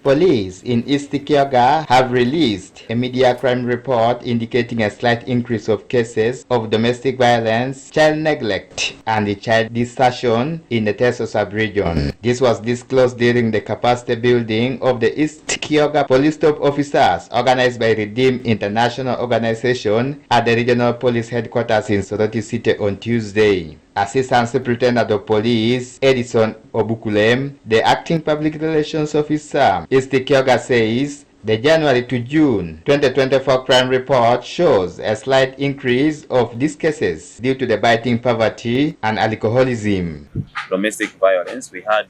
Police in East Kyoga have released a media crime report indicating a slight increase of cases of domestic violence, child neglect, and child desertion in the Teso sub-region. This was disclosed during the capacity building of the East Kyoga Police Stop Officers organized by Redeem International Organization at the regional police headquarters in Soroti City on Tuesday. Assistant Superintendent of Police Edison Obukulem, the acting public relations officer, Istikyoga says the January to June 2024 crime report shows a slight increase of these cases due to the biting poverty and alcoholism. Domestic violence, we had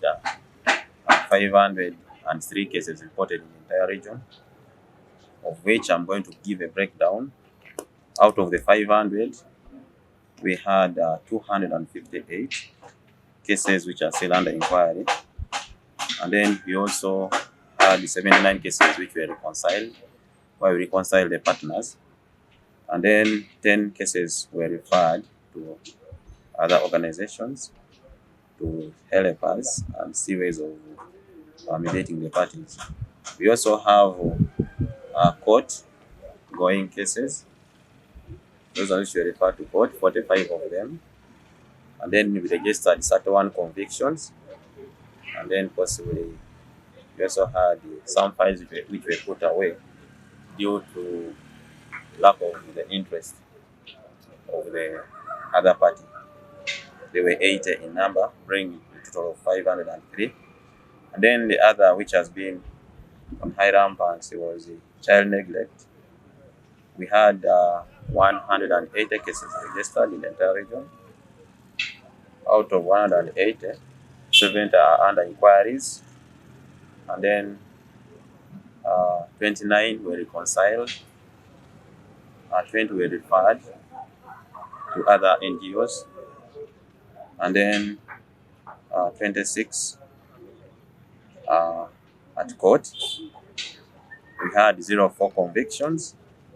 503 cases reported in the entire region, of which I'm going to give a breakdown. Out of the 500, we had 258 cases which are still under inquiry. And then we also had 79 cases which were reconciled, where we reconciled the partners. And then 10 cases were referred to other organizations to help us and see ways of mediating the parties. We also have court-going cases. Those are which were referred to court, 45 of them. And then we registered 31 convictions. And then possibly we also had some files which were put away due to lack of the interest of the other party. They were 80 in number, bringing a total of 503. And then the other, which has been on high rampancy, was child neglect. We had 180 cases registered in the entire region. Out of 180, 70 are under inquiries, and then 29 were reconciled, 20 were referred to other NGOs, and then 26 at court. We had 04 convictions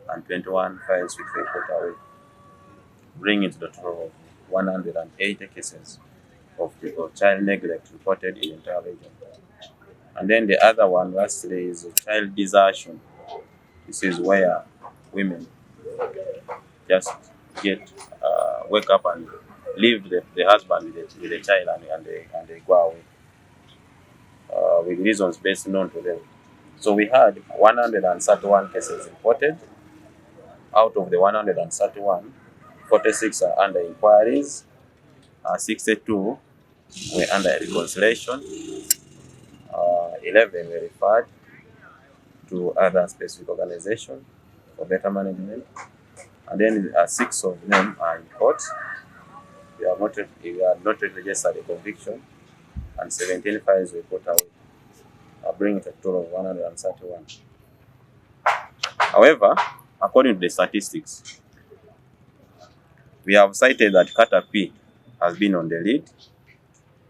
and 21 files which were put away, bringing to the total of 180 cases of child neglect reported in the entire region. And then the other one, lastly, is child desertion. This is where women just wake up and leave the husband with the child and they go away with reasons best known to them. So we had 131 cases reported. Out of the 131, 46 are under inquiries, 62 were under reconciliation, 11 were referred to other specific organizations for better management, and then 6 of them are in court. We have not registered a conviction, and 17 files were put away, bringing it to a total of 131. However, according to the statistics, we have cited that Caterpillar has been on the lead,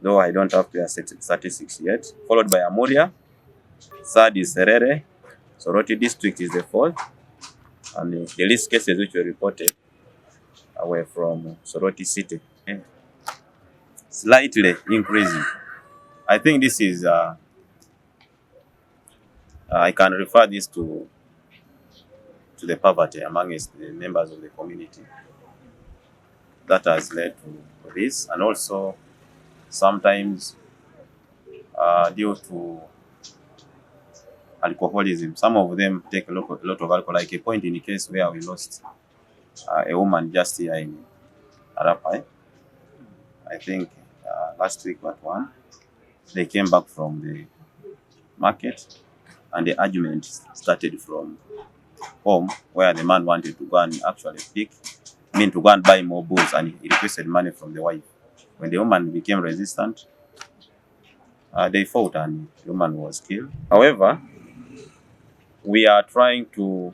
though I don't have clear statistics yet, followed by Amuria. Third is Serere. Soroti district is the fourth, and the least cases which were reported were from Soroti city. Slightly increasing. I think this is, I can refer this to the poverty amongst the members of the community that has led to this, and also sometimes due to alcoholism. Some of them take a lot of alcohol, like a point in the case where we lost a woman just here in Arapai. I think last week but one, they came back from the market and the argument started from home, where the man wanted to go and actually to go and buy more booze, and he requested money from the wife. When the woman became resistant, they fought and the woman was killed. However, we are trying to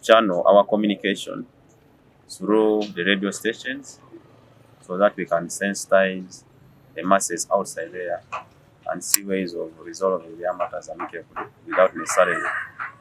channel our communication through the radio stations so that we can sensitize the masses outside there and see ways of resolving their matters amicably without necessarily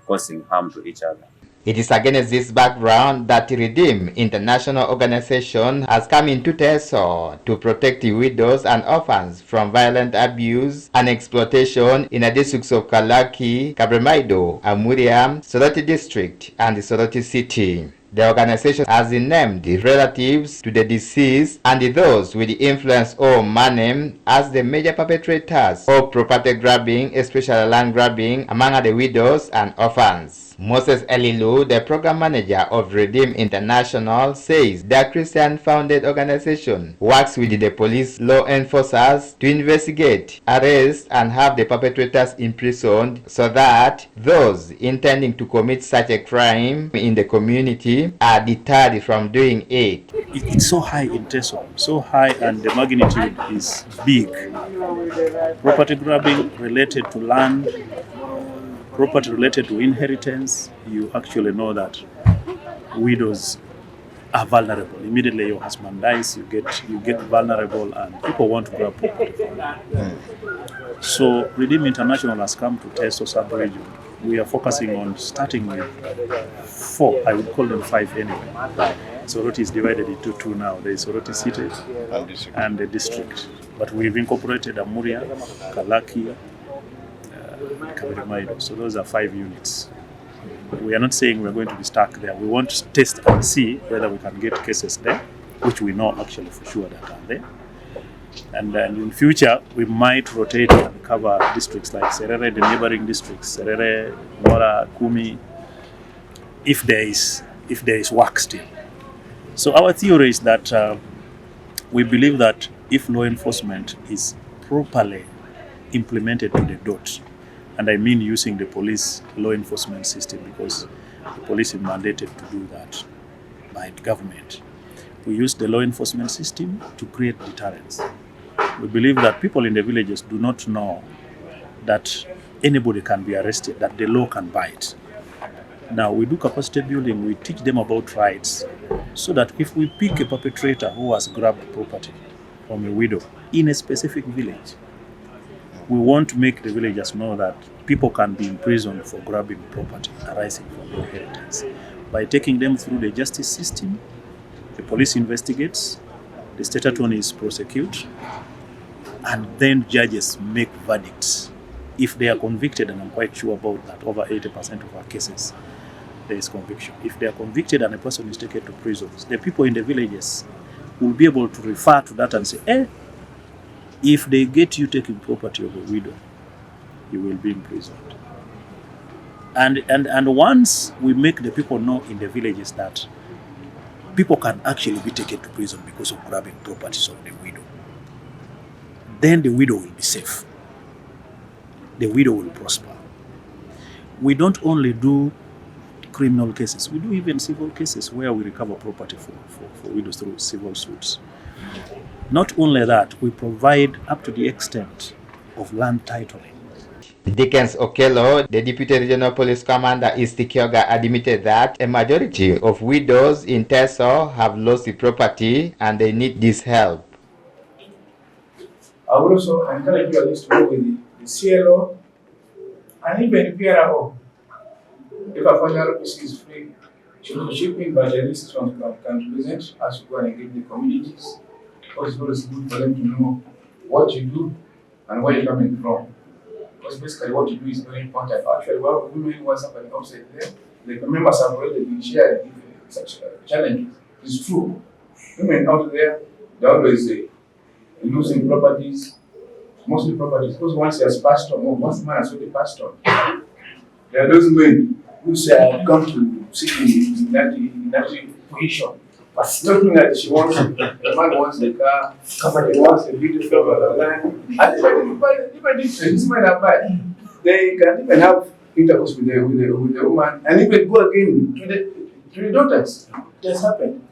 causing harm to each other. It is against this background that Redeem International Organization has come into Teso to protect the widows and orphans from violent abuse and exploitation in the districts of Kalaki, Kabremaido, Amuriam, Soroti District, and the Soroti City. The organization has named the relatives to the deceased and those with the influence or money as the major perpetrators of property grabbing, especially land grabbing, among the widows and orphans. Moses Elilu, the program manager of Redeem International, says the Christian-founded organization works with the police law enforcers to investigate, arrest, and have the perpetrators imprisoned so that those intending to commit such a crime in the community are deterred from doing it. It's so high in Teso, so high, and the magnitude is big. Property grabbing related to land, property related to inheritance, you actually know that widows are vulnerable. Immediately your husband dies, you get vulnerable, and people want to grab property from you. So Redeem International has come to Teso sub-region. We are focusing on starting with 4, I would call them 5 anyway. Soroti is divided into 2 now. There is Soroti City and the district. But we've incorporated Amuria, Kalaki, Kabremaido. So those are 5 units. We are not saying we're going to be stuck there. We want to test and see whether we can get cases there, which we know actually for sure that are there. And then in future, we might rotate and cover districts like Serere, the neighboring districts, Serere, Mora, Kumi, if there is work still. So our theory is that we believe that if law enforcement is properly implemented to the dot, and I mean using the police law enforcement system, because the police is mandated to do that by the government. We use the law enforcement system to create deterrence. We believe that people in the villages do not know that anybody can be arrested, that the law can bite. Now we do capacity building, we teach them about rights, so that if we pick a perpetrator who has grabbed property from a widow in a specific village, we want to make the villagers know that people can be imprisoned for grabbing property arising from inheritance. By taking them through the justice system, the police investigates, the state attorneys prosecute, and then judges make verdicts. If they are convicted, and I'm quite sure about that, over 80% of our cases, there is conviction. If they are convicted and a person is taken to prisons, the people in the villages will be able to refer to that and say, if they get you taking property of a widow, you will be imprisoned. And once we make the people know in the villages that people can actually be taken to prison because of grabbing properties of the widow, then the widow will be safe. The widow will prosper. We don't only do criminal cases, we do even civil cases where we recover property for widows through civil suits. Not only that, we provide up to the extent of land titling. Dickens Okello, the Deputy Regional Police Commander East Kyoga, admitted that a majority of widows in Teso have lost the property and they need this help. I would also encourage you at least to work with the CLO and even the PRO. If a final office is free, shipping by the list from can present as you go and engage the communities. Because it's always good for them to know what you do and where you're coming from. Because basically what you do is very important. Actually, what women was happening outside there, the members have already been shared such challenges. It's true. Women out there, they're always losing properties, mostly properties, because once he has passed on, or once the man has already passed on, there are those men who say, I've come to see in that position. But talking that she wants, the man wants the car, somebody wants a beautiful land. And this men are bad. They can even have intercourse with the woman and even go again to the daughters. It has happened.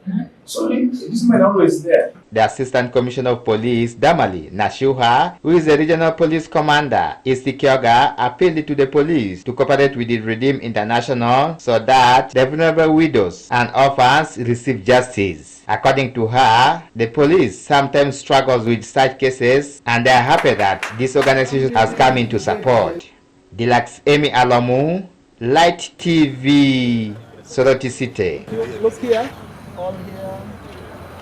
So this man always there. The Assistant Commissioner of Police, Damali Nashuha, who is the Regional Police Commander, Istikyoga, appealed to the police to cooperate with the Redeem International so that the vulnerable widows and orphans receive justice. According to her, the police sometimes struggles with such cases and they are happy that this organization has come into support. Deluxe Amy Alamu, Light TV. Soroticite. Look here, all here.